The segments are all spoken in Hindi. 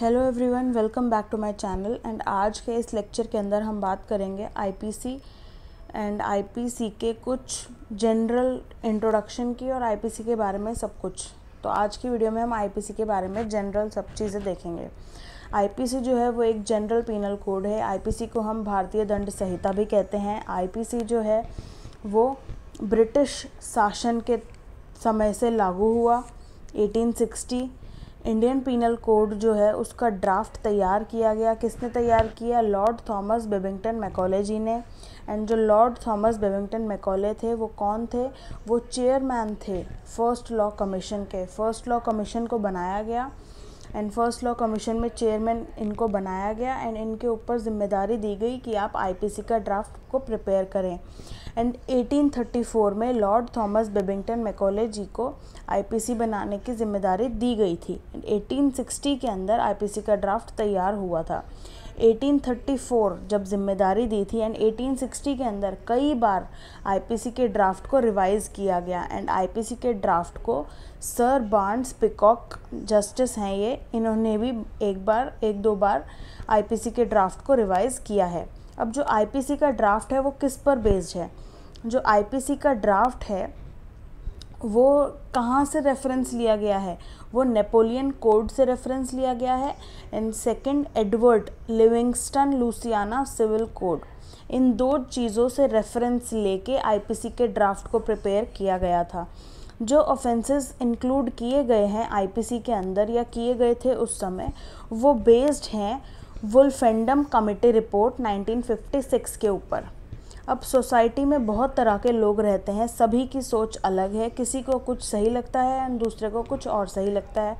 Hello everyone, welcome back to my channel. And आज के इस लेक्चर के अंदर हम बात करेंगे आईपीसी एंड आईपीसी के कुछ जनरल इंट्रोडक्शन की और आईपीसी के बारे में सब कुछ। तो आज की वीडियो में हम आईपीसी के बारे में जनरल सब चीज़ें देखेंगे। आईपीसी जो है वो एक जनरल पीनल कोड है। आईपीसी को हम भारतीय दंड संहिता भी कहते हैं। आईपीसी जो है वो ब्रिटिश शासन के समय से लागू हुआ 1860। इंडियन पीनल कोड जो है उसका ड्राफ्ट तैयार किया गया। किसने तैयार किया? लॉर्ड थॉमस बेबिंगटन मैकॉले जी ने। एंड जो लॉर्ड थॉमस बेबिंगटन मैकॉले थे वो कौन थे? वो चेयरमैन थे फर्स्ट लॉ कमीशन के। फर्स्ट लॉ कमीशन को बनाया गया एंड फर्स्ट लॉ कमीशन में चेयरमैन इनको बनाया गया एंड इनके ऊपर जिम्मेदारी दी गई कि आप आईपीसी का ड्राफ्ट को प्रिपेयर करें। एंड 1834 में लॉर्ड थॉमस बेबिंगटन मैकॉले जी को आईपीसी बनाने की जिम्मेदारी दी गई थी। 1860 के अंदर आईपीसी का ड्राफ्ट तैयार हुआ था। 1834 जब जिम्मेदारी दी थी एंड 1860 के अंदर कई बार आईपीसी के ड्राफ्ट को रिवाइज़ किया गया। एंड आईपीसी के ड्राफ्ट को सर बार्न्स पिकॉक जस्टिस हैं ये, इन्होंने भी एक दो बार आईपीसी के ड्राफ्ट को रिवाइज़ किया है। अब जो आईपीसी का ड्राफ्ट है वो किस पर बेस्ड है? जो आईपीसी का ड्राफ्ट है वो कहाँ से रेफरेंस लिया गया है? वो नेपोलियन कोड से रेफरेंस लिया गया है and second Edward Livingston Louisiana civil code. इन दो चीज़ों से रेफरेंस लेके आईपीसी के ड्राफ्ट को प्रिपेयर किया गया था। जो ऑफेंसेस इंक्लूड किए गए हैं आईपीसी के अंदर या किए गए थे उस समय, वो बेस्ड हैं वुल्फेंडम कमेटी रिपोर्ट 1956 के ऊपर। अब सोसाइटी में बहुत तरह के लोग रहते हैं, सभी की सोच अलग है। किसी को कुछ सही लगता है एंड दूसरे को कुछ और सही लगता है,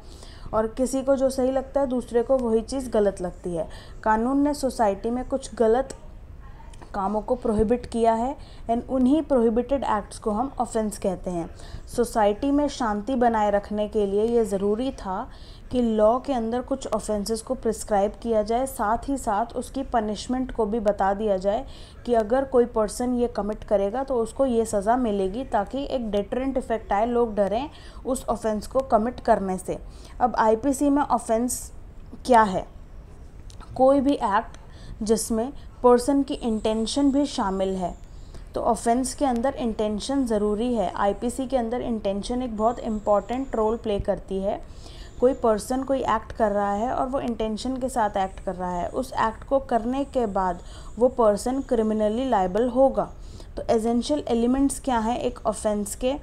और किसी को जो सही लगता है दूसरे को वही चीज़ गलत लगती है। कानून ने सोसाइटी में कुछ गलत कामों को प्रोहिबिट किया है एंड उन्हीं प्रोहिबिटेड एक्ट्स को हम ऑफेंस कहते हैं। सोसाइटी में शांति बनाए रखने के लिए ये ज़रूरी था कि लॉ के अंदर कुछ ऑफेंसेस को प्रिस्क्राइब किया जाए, साथ ही साथ उसकी पनिशमेंट को भी बता दिया जाए कि अगर कोई पर्सन ये कमिट करेगा तो उसको ये सज़ा मिलेगी, ताकि एक डेटरेंट इफेक्ट आए, लोग डरें उस ऑफेंस को कमिट करने से। अब आईपीसी में ऑफेंस क्या है? कोई भी एक्ट जिसमें पर्सन की इंटेंशन भी शामिल है। तो ऑफेंस के अंदर इंटेंशन ज़रूरी है। आईपीसी के अंदर इंटेंशन एक बहुत इम्पॉर्टेंट रोल प्ले करती है। कोई पर्सन कोई एक्ट कर रहा है और वो इंटेंशन के साथ एक्ट कर रहा है, उस एक्ट को करने के बाद वो पर्सन क्रिमिनली लायबल होगा। तो एसेंशियल एलिमेंट्स क्या हैं एक ऑफेंस के?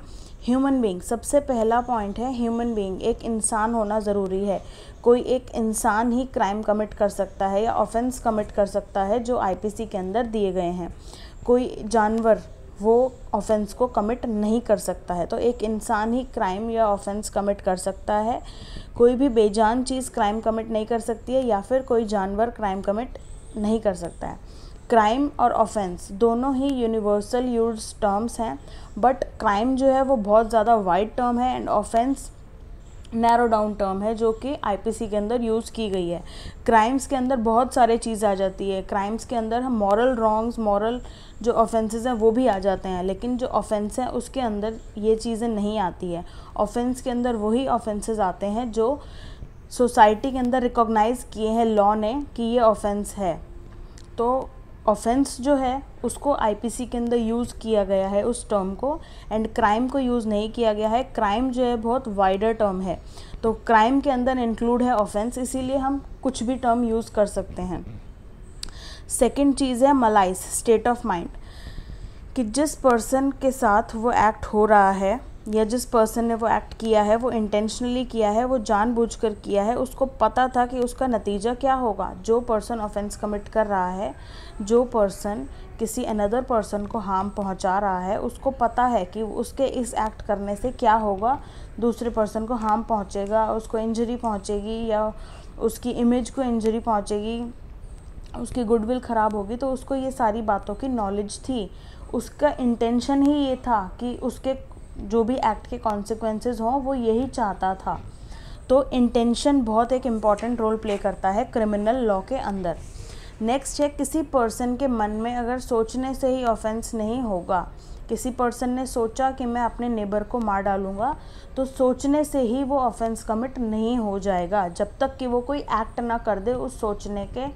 ह्यूमन बीइंग, सबसे पहला पॉइंट है ह्यूमन बीइंग, एक इंसान होना ज़रूरी है। कोई एक इंसान ही क्राइम कमिट कर सकता है या ऑफेंस कमिट कर सकता है जो आईपीसी के अंदर दिए गए हैं। कोई जानवर वो ऑफेंस को कमिट नहीं कर सकता है। तो एक इंसान ही क्राइम या ऑफेंस कमिट कर सकता है। कोई भी बेजान चीज़ क्राइम कमिट नहीं कर सकती है, या फिर कोई जानवर क्राइम कमिट नहीं कर सकता है। क्राइम और ऑफेंस दोनों ही यूनिवर्सल यूज टर्म्स हैं, बट क्राइम जो है वो बहुत ज़्यादा वाइड टर्म है and offence narrow down term है जो कि आईपीसी के अंदर यूज़ की गई है। क्राइम्स के अंदर बहुत सारे चीज़ आ जाती है। क्राइम्स के अंदर हम मॉरल रॉन्ग्स, मॉरल जो ऑफेंसेस हैं वो भी आ जाते हैं, लेकिन जो ऑफेंस है उसके अंदर ये चीज़ें नहीं आती है। ऑफेंस के अंदर वही ऑफेंसेस आते हैं जो सोसाइटी के अंदर रिकॉग्नाइज़ किए हैं लॉ ने कि ये ऑफेंस है। तो ऑफेंस जो है उसको आईपीसी के अंदर यूज़ किया गया है उस टर्म को, एंड क्राइम को यूज़ नहीं किया गया है। क्राइम जो है बहुत वाइडर टर्म है, तो क्राइम के अंदर इंक्लूड है ऑफेंस, इसीलिए हम कुछ भी टर्म यूज़ कर सकते हैं। सेकंड चीज़ है मलाइस, स्टेट ऑफ माइंड, कि जिस पर्सन के साथ वो एक्ट हो रहा है या जिस पर्सन ने वो एक्ट किया है वो इंटेंशनली किया है, वो जानबूझकर किया है, उसको पता था कि उसका नतीजा क्या होगा। जो पर्सन ऑफेंस कमिट कर रहा है, जो पर्सन किसी अनदर पर्सन को हार्म पहुंचा रहा है, उसको पता है कि उसके इस एक्ट करने से क्या होगा। दूसरे पर्सन को हार्म पहुंचेगा, उसको इंजरी पहुंचेगी या उसकी इमेज को इंजरी पहुंचेगी, उसकी गुडविल ख़राब होगी। तो उसको ये सारी बातों की नॉलेज थी। उसका इंटेंशन ही ये था कि उसके जो भी एक्ट के कॉन्सिक्वेंसेस हों वो यही चाहता था। तो इंटेंशन बहुत एक इम्पॉर्टेंट रोल प्ले करता है क्रिमिनल लॉ के अंदर। नेक्स्ट है किसी पर्सन के मन में अगर सोचने से ही ऑफेंस नहीं होगा किसी पर्सन ने सोचा कि मैं अपने नेबर को मार डालूँगा, तो सोचने से ही वो ऑफेंस कमिट नहीं हो जाएगा जब तक कि वो कोई एक्ट ना कर दे उस सोचने के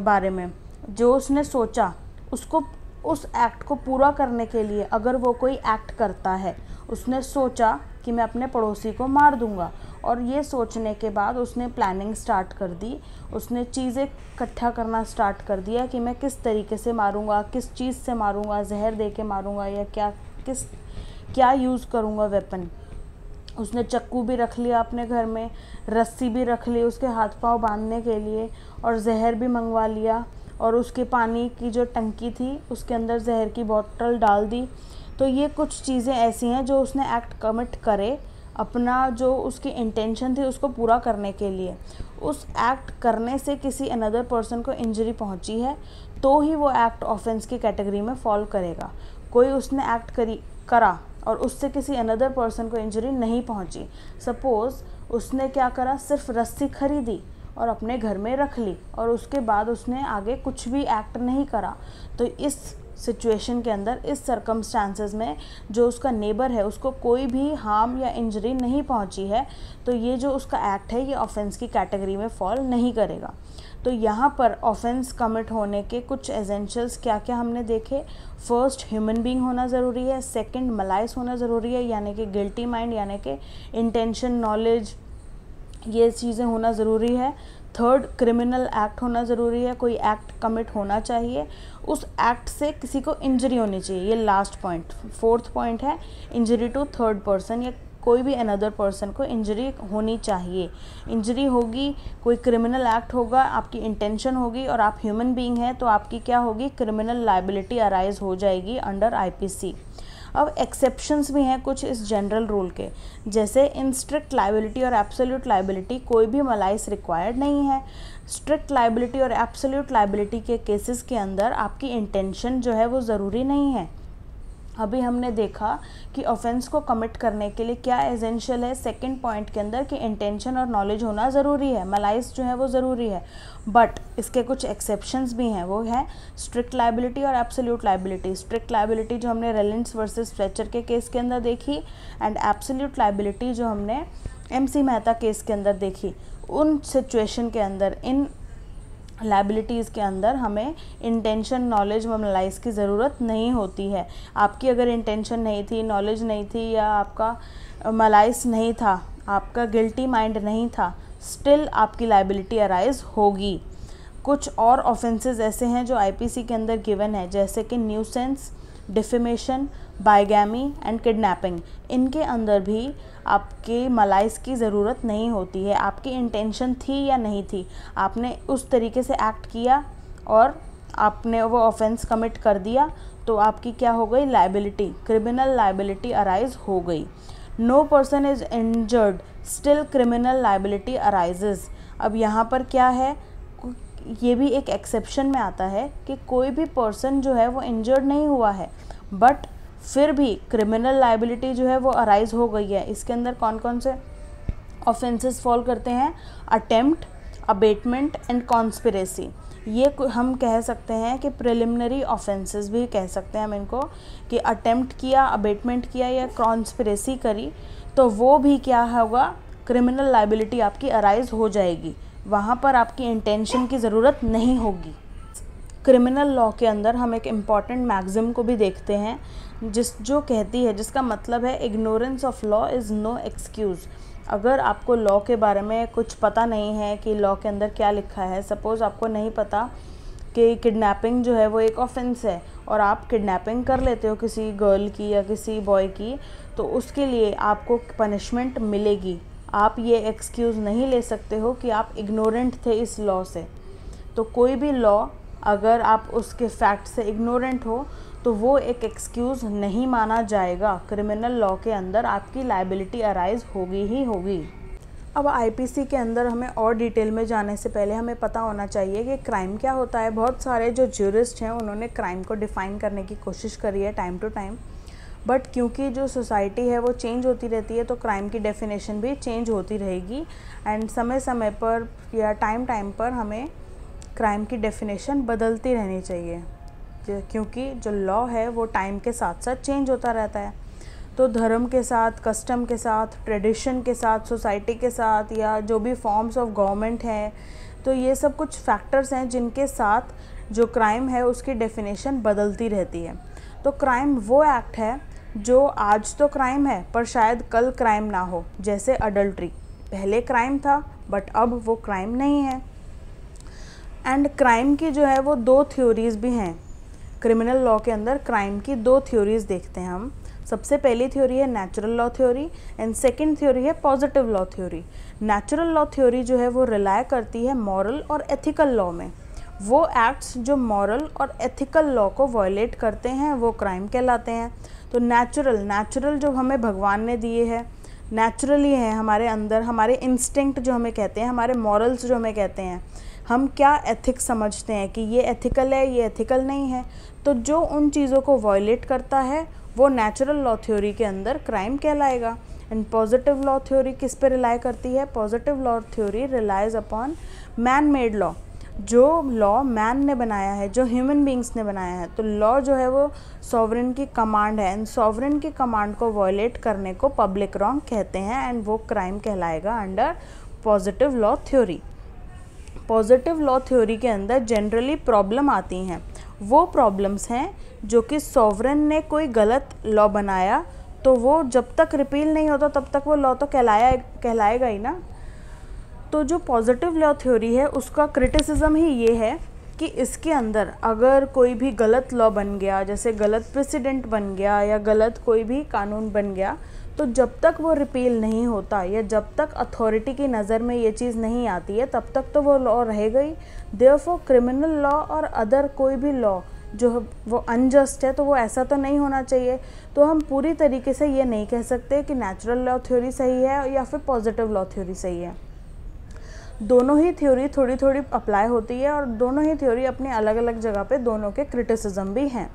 बारे में। जो उसने सोचा उसको, उस एक्ट को पूरा करने के लिए अगर वो कोई एक्ट करता है, उसने सोचा कि मैं अपने पड़ोसी को मार दूंगा, और ये सोचने के बाद उसने प्लानिंग स्टार्ट कर दी, उसने चीज़ें इकट्ठा करना स्टार्ट कर दिया कि मैं किस तरीके से मारूंगा, किस चीज़ से मारूंगा, जहर दे के मारूंगा या क्या यूज़ करूंगा वेपन। उसने चाकू भी रख लिया अपने घर में, रस्सी भी रख ली उसके हाथ पांव बांधने के लिए, और जहर भी मंगवा लिया, और उसके पानी की जो टंकी थी उसके अंदर जहर की बोतल डाल दी। तो ये कुछ चीज़ें ऐसी हैं जो उसने एक्ट कमिट करे अपना जो उसकी इंटेंशन थी उसको पूरा करने के लिए। उस एक्ट करने से किसी अनदर पर्सन को इंजरी पहुंची है तो ही वो एक्ट ऑफेंस की कैटेगरी में फॉल करेगा। कोई उसने एक्ट करा और उससे किसी अनदर पर्सन को इंजरी नहीं पहुंची, सपोज़ उसने क्या करा, सिर्फ रस्सी खरीदी और अपने घर में रख ली और उसके बाद उसने आगे कुछ भी एक्ट नहीं करा, तो इस सिचुएशन के अंदर, इस सर्कमस्टांसेस में जो उसका नेबर है उसको कोई भी हार्म या इंजरी नहीं पहुंची है, तो ये जो उसका एक्ट है ये ऑफेंस की कैटेगरी में फॉल नहीं करेगा। तो यहाँ पर ऑफेंस कमिट होने के कुछ एसेंशियल्स क्या क्या हमने देखे। फर्स्ट, ह्यूमन बीइंग होना ज़रूरी है। सेकंड, मलाइस होना ज़रूरी है, यानी कि गिल्टी माइंड, यानी कि इंटेंशन, नॉलेज, ये चीज़ें होना ज़रूरी है। थर्ड, क्रिमिनल एक्ट होना ज़रूरी है, कोई एक्ट कमिट होना चाहिए, उस एक्ट से किसी को इंजरी होनी चाहिए, ये लास्ट पॉइंट। फोर्थ पॉइंट है इंजरी टू थर्ड पर्सन, या कोई भी अनदर पर्सन को इंजरी होनी चाहिए। इंजरी होगी, कोई क्रिमिनल एक्ट होगा, आपकी इंटेंशन होगी और आप ह्यूमन बीइंग हैं, तो आपकी क्या होगी, क्रिमिनल लायबिलिटी अराइज हो जाएगी अंडर आईपीसी। अब एक्सेप्शंस भी हैं कुछ इस जनरल रूल के, जैसे इन स्ट्रिक्ट लायबिलिटी और एब्सोल्यूट लायबिलिटी कोई भी मलाइस रिक्वायर्ड नहीं है। स्ट्रिक्ट लायबिलिटी और एब्सोल्यूट लायबिलिटी के केसेस के अंदर आपकी इंटेंशन जो है वो ज़रूरी नहीं है। अभी हमने देखा कि ऑफेंस को कमिट करने के लिए क्या एसेंशियल है सेकंड पॉइंट के अंदर, कि इंटेंशन और नॉलेज होना ज़रूरी है, मलाइस जो है वो ज़रूरी है, बट इसके कुछ एक्सेप्शंस भी हैं, वो है स्ट्रिक्ट लायबिलिटी और एब्सोल्यूट लायबिलिटी। स्ट्रिक्ट लायबिलिटी जो हमने रेलिंस वर्सेस फ्लेचर के केस के अंदर देखी, एंड एब्सोल्यूट लायबिलिटी जो हमने MC मेहता केस के अंदर देखी। उन सिचुएशन के अंदर, इन लायबिलिटीज़ के अंदर हमें इंटेंशन, नॉलेज व मलाइस की ज़रूरत नहीं होती है। आपकी अगर इंटेंशन नहीं थी, नॉलेज नहीं थी, या आपका मलाइस नहीं था, आपका गिल्टी माइंड नहीं था, स्टिल आपकी लायबिलिटी अराइज होगी। कुछ और ऑफेंसेस ऐसे हैं जो आईपीसी के अंदर गिवन है, जैसे कि nuisance, defamation, bigamy and kidnapping. इनके अंदर भी आपके मलाइस की ज़रूरत नहीं होती है। आपकी इंटेंशन थी या नहीं थी, आपने उस तरीके से एक्ट किया और आपने वो ऑफेंस कमिट कर दिया, तो आपकी क्या हो गई, लायबिलिटी, क्रिमिनल लायबिलिटी अराइज हो गई। No person is injured, still criminal liability arises. अब यहाँ पर क्या है, ये भी एक एक्सेप्शन में आता है कि कोई भी पर्सन जो है वो इंजर्ड नहीं हुआ है, बट फिर भी क्रिमिनल लायबिलिटी जो है वो अराइज हो गई है। इसके अंदर कौन कौन से ऑफेंसेस फॉल करते हैं, अटेम्प्ट, अबेटमेंट एंड कॉन्स्पिरेसी। ये हम कह सकते हैं कि प्रिलिमिनरी ऑफेंसेस भी कह सकते हैं हम इनको, कि अटेम्प्ट किया, अबेटमेंट किया या कॉन्स्पिरेसी करी, तो वो भी क्या होगा, क्रिमिनल लायबिलिटी आपकी अराइज हो जाएगी, वहाँ पर आपकी इंटेंशन की ज़रूरत नहीं होगी। क्रिमिनल लॉ के अंदर हम एक इम्पॉर्टेंट मैक्सिम को भी देखते हैं, जो कहती है, जिसका मतलब है ignorance of law is no excuse. अगर आपको लॉ के बारे में कुछ पता नहीं है कि लॉ के अंदर क्या लिखा है, सपोज़ आपको नहीं पता कि किडनैपिंग जो है वो एक ऑफेंस है और आप किडनैपिंग कर लेते हो किसी गर्ल की या किसी बॉय की, तो उसके लिए आपको पनिशमेंट मिलेगी। आप ये एक्सक्यूज़ नहीं ले सकते हो कि आप इग्नोरेंट थे इस लॉ से। तो कोई भी लॉ अगर आप उसके फैक्ट से इग्नोरेंट हो तो वो एक एक्सक्यूज़ नहीं माना जाएगा। क्रिमिनल लॉ के अंदर आपकी लायबिलिटी अराइज होगी ही होगी। अब आईपीसी के अंदर हमें और डिटेल में जाने से पहले हमें पता होना चाहिए कि क्राइम क्या होता है। बहुत सारे जो ज्यूरिस्ट हैं उन्होंने क्राइम को डिफ़ाइन करने की कोशिश करी है टाइम टू टाइम, बट क्योंकि जो सोसाइटी है वो चेंज होती रहती है तो क्राइम की डेफिनेशन भी चेंज होती रहेगी, एंड समय समय पर या टाइम पर हमें क्राइम की डेफिनेशन बदलती रहनी चाहिए। क्योंकि जो लॉ है वो टाइम के साथ साथ चेंज होता रहता है। तो धर्म के साथ, कस्टम के साथ, ट्रेडिशन के साथ, सोसाइटी के साथ, या जो भी फॉर्म्स ऑफ गवर्नमेंट हैं, तो ये सब कुछ फैक्टर्स हैं जिनके साथ जो क्राइम है उसकी डेफिनेशन बदलती रहती है। तो क्राइम वो एक्ट है जो आज तो क्राइम है पर शायद कल क्राइम ना हो, जैसे अडल्ट्री पहले क्राइम था बट अब वो क्राइम नहीं है। एंड क्राइम की जो है वो दो थ्योरीज भी हैं। क्रिमिनल लॉ के अंदर क्राइम की दो थ्योरीज देखते हैं हम। सबसे पहली थ्योरी है natural law theory and second theory है positive law theory. Natural law theory जो है वो रिलाय करती है मॉरल और एथिकल लॉ में। वो एक्ट्स जो मॉरल और एथिकल लॉ को वायलेट करते हैं वो क्राइम कहलाते हैं। तो नेचुरल जो हमें भगवान ने दिए है, नेचुरली है हमारे अंदर, हमारे इंस्टिंक्ट जो हमें कहते हैं, हमारे मॉरल्स जो हमें कहते हैं, हम क्या एथिक्स समझते हैं कि ये एथिकल है, ये एथिकल नहीं है। तो जो उन चीज़ों को वायलेट करता है वो नेचुरल लॉ थ्योरी के अंदर क्राइम कहलाएगा। एंड पॉजिटिव लॉ थ्योरी किस पे रिलाई करती है? Positive law theory relies upon man made law. जो लॉ मैन ने बनाया है, जो ह्यूमन बींग्स ने बनाया है। तो लॉ जो है वो सॉवरेन की कमांड है एंड सॉवरेन की कमांड को वायलेट करने को पब्लिक रॉन्ग कहते हैं एंड वो क्राइम कहलाएगा under positive law theory. Positive law theory के अंदर जनरली प्रॉब्लम आती हैं। वो प्रॉब्लम्स हैं जो कि सॉवरेन ने कोई गलत लॉ बनाया तो वो जब तक रिपील नहीं होता तब तक वो लॉ तो कहलाएगा ही ना। तो जो पॉजिटिव लॉ थ्योरी है उसका क्रिटिसिज्म ही ये है कि इसके अंदर अगर कोई भी गलत लॉ बन गया, जैसे गलत प्रेसिडेंट बन गया या गलत कोई भी कानून बन गया, तो जब तक वो रिपील नहीं होता या जब तक अथॉरिटी की नज़र में ये चीज़ नहीं आती है तब तक तो वो लॉ रहेगा ही। देयरफॉर क्रिमिनल लॉ और अदर कोई भी लॉ जो वो अनजस्ट है तो वो ऐसा तो नहीं होना चाहिए। तो हम पूरी तरीके से ये नहीं कह सकते कि नेचुरल लॉ थ्योरी सही है या फिर पॉजिटिव लॉ थ्योरी सही है। दोनों ही थ्योरी थोड़ी थोड़ी अप्लाई होती है और दोनों ही थ्योरी अपनी अलग अलग जगह पे दोनों के क्रिटिसिज्म भी हैं।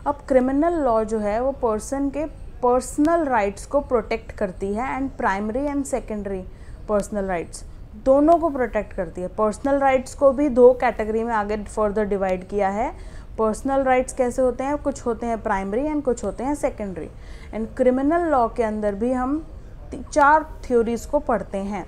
अब क्रिमिनल लॉ जो है वो पर्सन के पर्सनल राइट्स को प्रोटेक्ट करती है and primary and secondary personal rights दोनों को प्रोटेक्ट करती है। पर्सनल राइट्स को भी दो कैटेगरी में आगे फर्दर डिवाइड किया है। पर्सनल राइट्स कैसे होते हैं? कुछ होते हैं प्राइमरी एंड कुछ होते हैं सेकेंडरी। एंड क्रिमिनल लॉ के अंदर भी हम 4 थ्योरीज को पढ़ते हैं।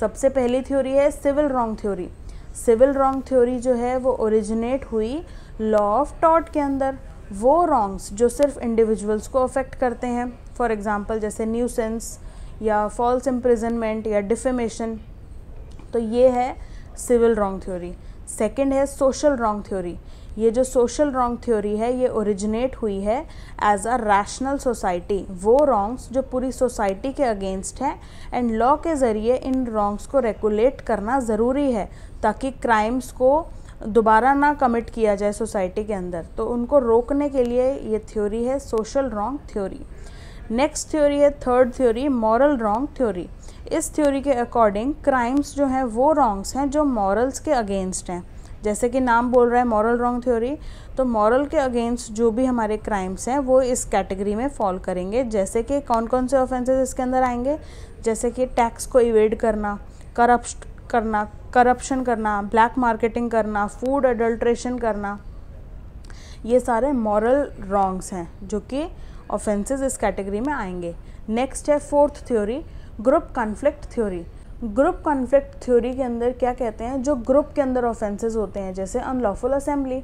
सबसे पहली थ्योरी है civil wrong theory. Civil wrong theory जो है वो ओरिजिनेट हुई लॉ ऑफ टॉर्ट के अंदर। वो रॉन्ग्स जो सिर्फ इंडिविजुअल्स को अफेक्ट करते हैं, फॉर एग्जांपल जैसे न्यूसेंस या फॉल्स इम्प्रिजनमेंट या डिफेमेशन, तो ये है सिविल रॉन्ग थ्योरी। सेकंड है सोशल रॉन्ग थ्योरी। ये जो सोशल रॉन्ग थ्योरी है ये ओरिजिनेट हुई है एज अ रैशनल सोसाइटी। वो रॉन्ग्स जो पूरी सोसाइटी के अगेंस्ट हैं एंड लॉ के ज़रिए इन रॉन्ग्स को रेगुलेट करना ज़रूरी है ताकि क्राइम्स को दोबारा ना कमिट किया जाए सोसाइटी के अंदर। तो उनको रोकने के लिए ये थ्योरी है social wrong theory. Next theory है third theory moral wrong theory. इस थ्योरी के अकॉर्डिंग क्राइम्स जो हैं वो रॉन्ग्स हैं जो मॉरल्स के अगेंस्ट हैं। जैसे कि नाम बोल रहा है मॉरल रॉन्ग थ्योरी, तो मॉरल के अगेंस्ट जो भी हमारे क्राइम्स हैं वो इस कैटेगरी में फॉल करेंगे। जैसे कि कौन कौन से ऑफेंसेस इसके अंदर आएंगे? जैसे कि टैक्स को इवेड करना, करप्शन करना, ब्लैक मार्केटिंग करना, फूड अडल्ट्रेशन करना, ये सारे मॉरल रॉन्ग्स हैं जो कि ऑफेंसेस इस कैटेगरी में आएंगे। नेक्स्ट है fourth theory group conflict theory. Group conflict theory के अंदर क्या कहते हैं? जो ग्रुप के अंदर ऑफेंसेस होते हैं जैसे अनलॉफुल असेंबली,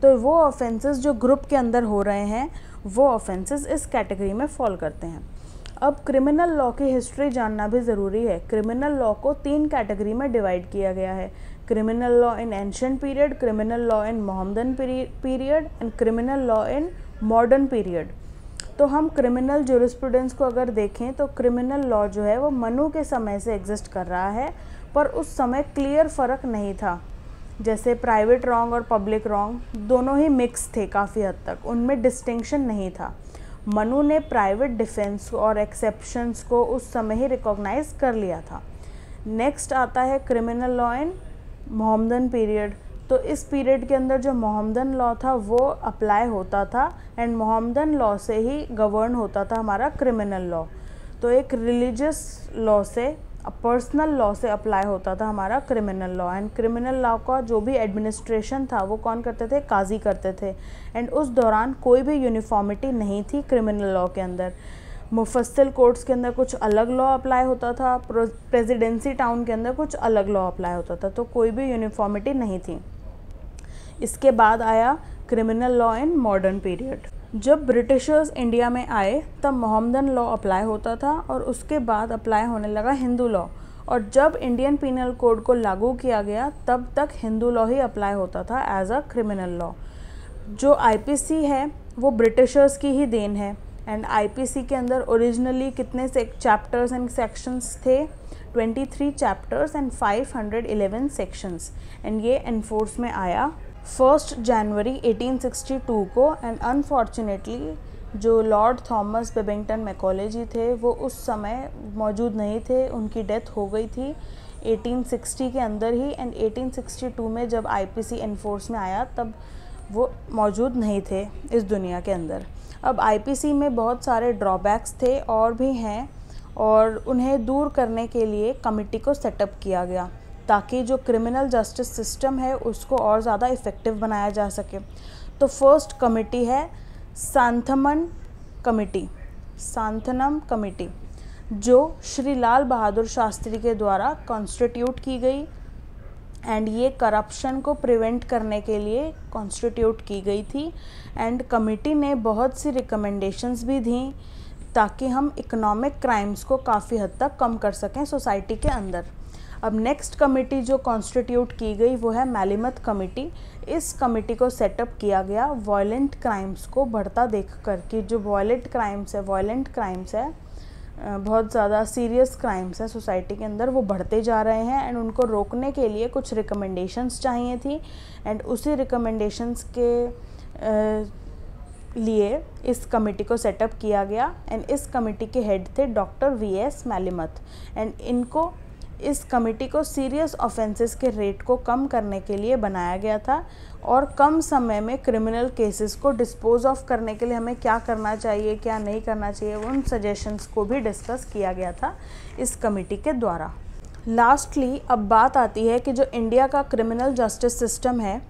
तो वो ऑफेंसेस जो ग्रुप के अंदर हो रहे हैं वो ऑफेंसेस इस कैटेगरी में फॉल करते हैं। अब क्रिमिनल लॉ की हिस्ट्री जानना भी ज़रूरी है। क्रिमिनल लॉ को 3 कैटेगरी में डिवाइड किया गया है। Criminal law in ancient period, criminal law in Mohammedan period and criminal law in modern period. तो हम क्रिमिनल ज्यूरिस्प्रूडेंस को अगर देखें तो क्रिमिनल लॉ जो है वो मनु के समय से एग्जिस्ट कर रहा है, पर उस समय क्लियर फ़र्क नहीं था। जैसे प्राइवेट रॉन्ग और पब्लिक रॉन्ग दोनों ही मिक्स थे काफ़ी हद तक, उनमें डिस्टिंक्शन नहीं था। मनु ने प्राइवेट डिफेंस और एक्सेप्शंस को उस समय ही रिकॉग्नाइज कर लिया था। नेक्स्ट आता है criminal law in Mohammedan period. तो इस पीरियड के अंदर जो मोहम्मदन लॉ था वो अप्लाई होता था एंड मोहम्मदन लॉ से ही गवर्न होता था हमारा क्रिमिनल लॉ। तो एक रिलीजियस लॉ से पर्सनल लॉ से अप्लाई होता था हमारा criminal law. And criminal law का जो भी एडमिनिस्ट्रेशन था वो कौन करते थे, काजी करते थे। एंड उस दौरान कोई भी यूनिफॉर्मिटी नहीं थी क्रिमिनल लॉ के अंदर। मुफस्सिल कोर्ट्स के अंदर कुछ अलग लॉ अप्लाई होता था, प्रेसिडेंसी टाउन के अंदर कुछ अलग लॉ अप्लाई होता था, तो कोई भी यूनिफॉर्मिटी नहीं थी। इसके बाद आया criminal law in modern period. जब ब्रिटिशर्स इंडिया में आए तब मोहम्मदन लॉ अप्लाई होता था और उसके बाद अप्लाई होने लगा हिंदू लॉ। और जब इंडियन पीनल कोड को लागू किया गया तब तक हिंदू लॉ ही अप्लाई होता था एज अ क्रिमिनल लॉ। जो आईपीसी है वो ब्रिटिशर्स की ही देन है। एंड आईपीसी के अंदर ओरिजिनली कितने से चैप्टर्स एंड सेक्शंस थे, 23 चैप्टर्स एंड 511 सेक्शंस। एंड ये एनफोर्स में आया 1 जनवरी 1862 को। एंड अनफॉर्चुनेटली जो लॉर्ड थॉमस बेबिंगटन मैकॉले थे वो उस समय मौजूद नहीं थे, उनकी डेथ हो गई थी 1860 के अंदर ही। एंड 1862 में जब आईपीसी एनफोर्स में आया तब वो मौजूद नहीं थे इस दुनिया के अंदर। अब आईपीसी में बहुत सारे ड्रॉबैक्स थे और भी हैं, और उन्हें दूर करने के लिए कमिटी को सेटअप किया गया ताकि जो क्रिमिनल जस्टिस सिस्टम है उसको और ज़्यादा इफ़ेक्टिव बनाया जा सके। तो फर्स्ट कमिटी है सांथनम कमिटी, जो श्री लाल बहादुर शास्त्री के द्वारा कॉन्स्टिट्यूट की गई। एंड ये करप्शन को प्रिवेंट करने के लिए कॉन्स्टिट्यूट की गई थी। एंड कमिटी ने बहुत सी रिकमेंडेशंस भी दी ताकि हम इकोनॉमिक क्राइम्स को काफ़ी हद तक कम कर सकें सोसाइटी के अंदर। अब नेक्स्ट कमेटी जो कॉन्स्टिट्यूट की गई वो है मैलिमथ कमेटी। इस कमेटी को सेटअप किया गया वायलेंट क्राइम्स को बढ़ता देख कर कि जो वायलेंट क्राइम्स है बहुत ज़्यादा सीरियस क्राइम्स हैं सोसाइटी के अंदर, वो बढ़ते जा रहे हैं। एंड उनको रोकने के लिए कुछ रिकमेंडेशंस चाहिए थी। एंड उसी रिकमेंडेशंस के लिए इस कमेटी को सेटअप किया गया। एंड इस कमेटी के हेड थे डॉक्टर वीएस मैलिमथ। एंड इस कमेटी को सीरियस ऑफेंसेस के रेट को कम करने के लिए बनाया गया था, और कम समय में क्रिमिनल केसेस को डिस्पोज ऑफ करने के लिए हमें क्या करना चाहिए, क्या नहीं करना चाहिए, उन सजेशंस को भी डिस्कस किया गया था इस कमेटी के द्वारा। लास्टली अब बात आती है कि जो इंडिया का क्रिमिनल जस्टिस सिस्टम है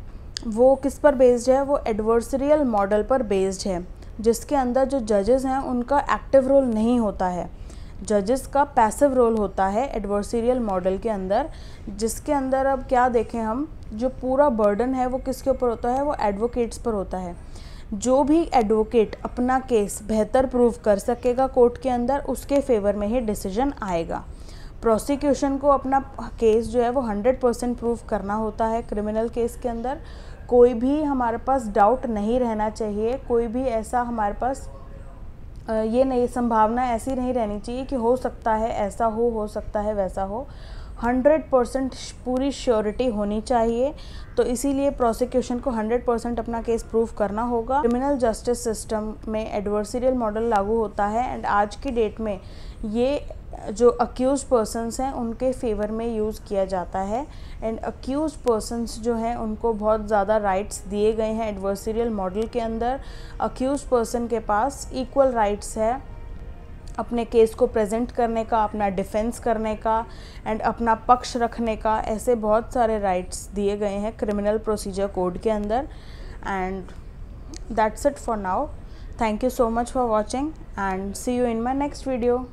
वो किस पर बेस्ड है, वो एडवर्सरियल मॉडल पर बेस्ड है, जिसके अंदर जो जजेस हैं उनका एक्टिव रोल नहीं होता है। जजेस का पैसिव रोल होता है एडवर्सरियल मॉडल के अंदर, जिसके अंदर अब क्या देखें हम, जो पूरा बर्डन है वो किसके ऊपर होता है, वो एडवोकेट्स पर होता है। जो भी एडवोकेट अपना केस बेहतर प्रूव कर सकेगा कोर्ट के अंदर, उसके फेवर में ही डिसीजन आएगा। प्रोसिक्यूशन को अपना केस जो है वो 100% प्रूव करना होता है क्रिमिनल केस के अंदर। कोई भी हमारे पास डाउट नहीं रहना चाहिए, कोई भी ऐसा हमारे पास ये नहीं, संभावना ऐसी नहीं रहनी चाहिए कि हो सकता है ऐसा हो सकता है वैसा हो। 100% पूरी श्योरिटी होनी चाहिए। तो इसीलिए प्रोसिक्यूशन को 100% अपना केस प्रूव करना होगा। क्रिमिनल जस्टिस सिस्टम में एडवर्सरियल मॉडल लागू होता है। एंड आज की डेट में ये जो अक्यूज पर्सन्स हैं उनके फेवर में यूज़ किया जाता है। एंड अक्यूज पर्सन्स जो हैं उनको बहुत ज़्यादा राइट्स दिए गए हैं एडवर्सरियल मॉडल के अंदर। अक्यूज पर्सन के पास इक्वल राइट्स है अपने केस को प्रेजेंट करने का, अपना डिफेंस करने का एंड अपना पक्ष रखने का। ऐसे बहुत सारे राइट्स दिए गए हैं क्रिमिनल प्रोसीजर कोड के अंदर। And that's it for now. Thank you so much for watching and see you in my next video.